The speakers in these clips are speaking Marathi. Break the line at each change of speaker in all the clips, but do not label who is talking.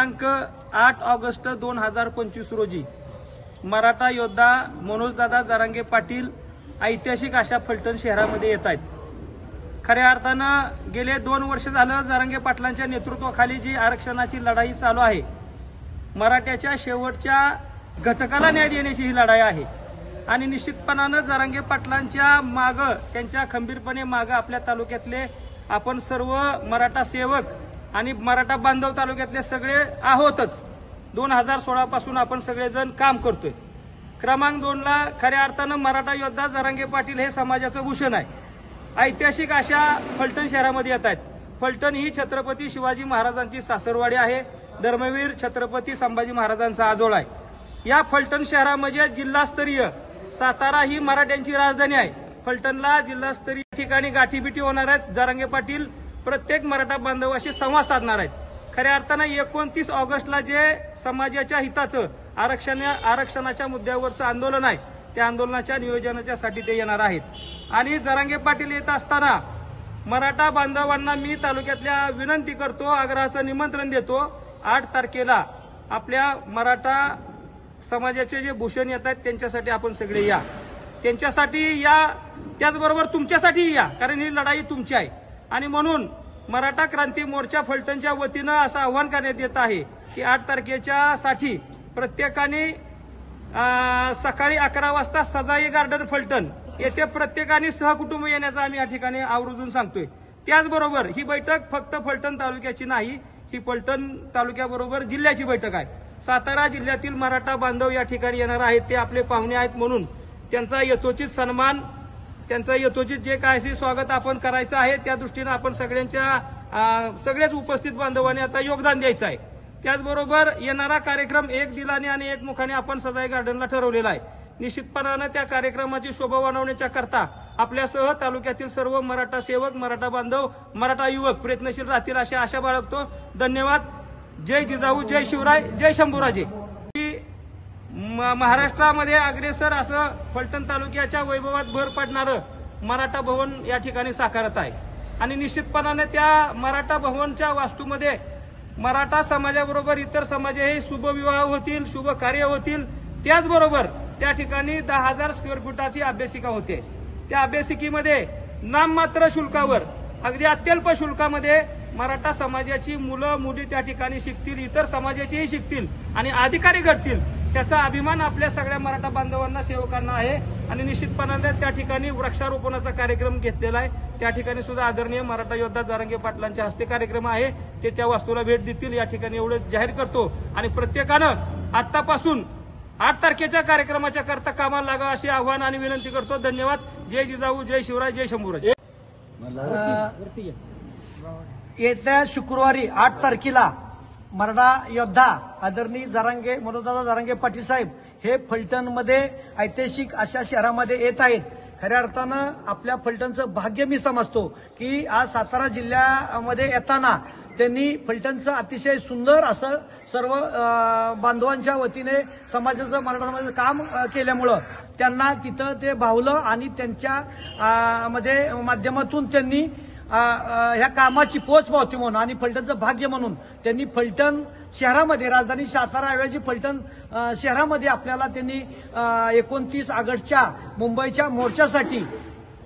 दिनांक 8 ऑगस्ट 2025 रोजी मराठा योद्धा मनोजदादा जरांगे पाटील ऐतिहासिक अशा फलटण शहरामध्ये येत आहेत। खऱ्या अर्थानं गेले 2 वर्ष झालं जरांगे पाटलांच्या नेतृत्वाखाली जी आरक्षणाची लढाई चालू आहे, मराठ्याच्या शेवटच्या घटकाला न्याय देण्याची ही लढाई आहे आणि निश्चितपणानं जरांगे पाटलांच्या मागं, त्यांच्या खंबीरपणे मागं आपल्या तालुक्यातले आपण सर्व मराठा सेवक आणि मराठा बांधव तालुक्यातले सगळे आहोतच। 2016 पासून आपण सगळेजण काम करतोय। क्रमांक 2 ला खऱ्या अर्थानं मराठा योद्धा जरांगे पाटील हे समाजाचं भूषण आहे। ऐतिहासिक अशा फलटण शहरामध्ये येत आहेत। फलटण ही छत्रपती शिवाजी महाराजांची सासरवाडी आहे, धर्मवीर छत्रपती संभाजी महाराजांचा आजोळा आहे। या फलटण शहरामध्ये जिल्हास्तरीय सातारा ही मराठ्यांची राजधानी आहे। फलटणला जिल्हास्तरीय ठिकाणी गाठीबिटी होणार आहेत। जरांगे पाटील प्रत्येक मराठा बांधवाशी संवाद साधणार आहेत। खऱ्या अर्थानं 29 ऑगस्टला जे समाजाच्या हिताचं आरक्षणाच्या मुद्द्यावरचं आंदोलन आहे, त्या आंदोलनाच्या नियोजनाच्यासाठी ते येणार आहेत। आणि जरांगे पाटील येत असताना मराठा बांधवांना मी तालुक्यातल्या विनंती करतो, आग्रहाचं निमंत्रण देतो, 8 तारखेला आपल्या मराठा समाजाचे जे भूषण येत आहेत त्यांच्यासाठी आपण सगळे या, त्यांच्यासाठी या, त्याचबरोबर तुमच्यासाठी या, कारण ही लढाई तुमची आहे। आणि म्हणून मराठा क्रांती मोर्चा फलटणच्या वतीनं असं आव्हान करण्यात येत आहे की 8 तारखेच्या साठी प्रत्येकाने सकाळी 11 वाजता सजाई गार्डन फलटण येथे प्रत्येकाने सहकुटुंब येण्याचं आम्ही या ठिकाणी आवर्जून सांगतोय। त्याचबरोबर ही बैठक फक्त फलटण तालुक्याची नाही, ही फलटण तालुक्याबरोबर जिल्ह्याची बैठक आहे। सातारा जिल्ह्यातील मराठा बांधव या ठिकाणी येणार आहेत, ते आपले पाहुणे आहेत, म्हणून त्यांचा यथोचित सन्मान, त्यांचं यथोचित जे काय स्वागत आपण करायचं आहे, त्या दृष्टीनं आपण सगळेच उपस्थित बांधवांनी आता योगदान द्यायचं आहे। त्याचबरोबर येणारा कार्यक्रम 1 दिलाने आणि 1 मुखाने आपण सजाई गार्डनला ठरवलेला आहे। निश्चितपणानं त्या कार्यक्रमाची शोभा वाढवण्याच्या करता आपल्यासह तालुक्यातील सर्व मराठा सेवक, मराठा बांधव, मराठा युवक प्रयत्नशील राहतील अशी आशा बाळगतो। धन्यवाद। जय जिजाऊ, जय शिवराय, जय शंभूराजे। महाराष्ट्रामध्ये अग्रेसर असं फलटण तालुक्याच्या वैभवात भर पडणारं मराठा भवन या ठिकाणी साकारत आहे आणि निश्चितपणाने त्या मराठा भवनच्या वास्तूमध्ये मराठा समाजाबरोबर इतर समाजही शुभविवाह होतील, शुभ कार्य होतील। त्याचबरोबर त्या ठिकाणी 10,000 स्क्वेअर फुटाची अभ्यासिका होते। त्या अभ्यासिकेमध्ये नाममात्र शुल्कावर, अगदी अत्यल्प शुल्कामध्ये मराठा समाजाची मुलं मुली त्या ठिकाणी शिकतील, इतर समाजाचेही शिकतील आणि अधिकारी घडतील। त्याचा अभिमान आपल्या सगळ्या मराठा बांधवांना, सेवकांना आहे आणि निश्चितपणाने त्या ठिकाणी वृक्षारोपणाचा कार्यक्रम घेतलेला आहे। त्या ठिकाणी सुद्धा आदरणीय मराठा योद्धा जरांगे पाटलांच्या हस्ते कार्यक्रम आहे, ते त्या वास्तूला भेट देतील या ठिकाणी एवढंच जाहीर करतो। आणि प्रत्येकानं आतापासून 8 तारखेच्या कार्यक्रमाच्या करता कामाला लागा अशी आव्हान आणि विनंती करतो। धन्यवाद। जय जिजाऊ, जय शिवराय, जय शंभूराज।
येत्या शुक्रवारी 8 तारखेला मराठा योद्धा आदरणीय जरांगे मनोजदादा जरांगे पाटील साहेब हे फलटणमध्ये ऐतिहासिक अशा शहरामध्ये येत आहेत। खऱ्या अर्थानं आपल्या फलटणचं भाग्य मी समजतो की आज सातारा जिल्ह्यामध्ये येताना त्यांनी फलटणचं अतिशय सुंदर असं सर्व बांधवांच्या वतीने समाजाचं, मराठा समाजाचं काम केल्यामुळं त्यांना तिथं ते भावलं आणि त्यांच्या माध्यमातून त्यांनी ह्या कामाची पोच पावती म्हणून आणि फलटणचं भाग्य म्हणून त्यांनी फलटण शहरामध्ये, राजधानी साताराऐवजी फलटण शहरामध्ये आपल्याला त्यांनी 29 ऑगस्टच्या मुंबईच्या मोर्चासाठी,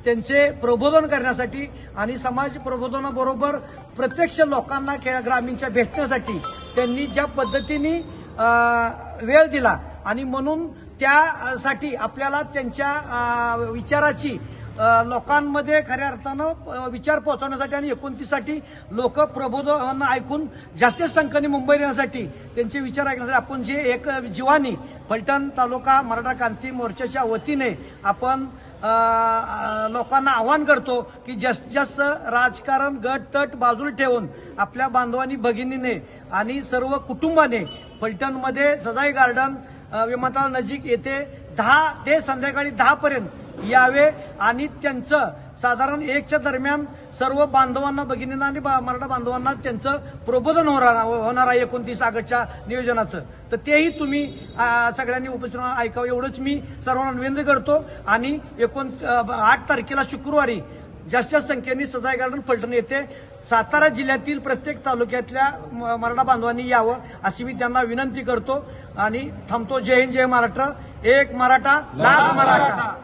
त्यांचे प्रबोधन करण्यासाठी आणि समाज प्रबोधनाबरोबर प्रत्यक्ष लोकांना ग्रामीणच्या भेटण्यासाठी त्यांनी ज्या पद्धतीने वेळ दिला आणि म्हणून त्यासाठी आपल्याला त्यांच्या विचाराची लोकांमध्ये खऱ्या अर्थानं विचार पोहोचवण्यासाठी आणि 29 साठी लोक प्रबोधन ऐकून जास्तीत संख्येने मुंबईत येण्यासाठी, त्यांचे विचार ऐकण्यासाठी आपण जे एक जीवानी फलटण तालुका मराठा क्रांती मोर्चाच्या वतीने आपण लोकांना आवाहन करतो की जास्तीत जास्त राजकारण गट तट बाजूला ठेवून आपल्या बांधवांनी, भगिनीने आणि सर्व कुटुंबाने फलटणमध्ये सजाई गार्डन विमानतळ नजीक येथे 10 ते संध्याकाळी 10 पर्यंत यावे आणि त्यांचं साधारण 1च्या दरम्यान सर्व बांधवांना, भगिनींना आणि मराठा बांधवांना त्यांचं प्रबोधन होणार आहे 29 ऑगस्टच्या नियोजनाचं। तर तेही तुम्ही सगळ्यांनी उपस्थित ऐकावं एवढंच मी सर्वांना विनंती करतो। आणि 8 तारखेला शुक्रवारी जास्त संख्येने सजाई गार्डन फलटण येथे सातारा जिल्ह्यातील प्रत्येक तालुक्यातल्या मराठा बांधवांनी यावं अशी मी त्यांना विनंती करतो आणि थांबतो. जय हिंद, जय महाराष्ट्र. एक मराठा लाख मराठा.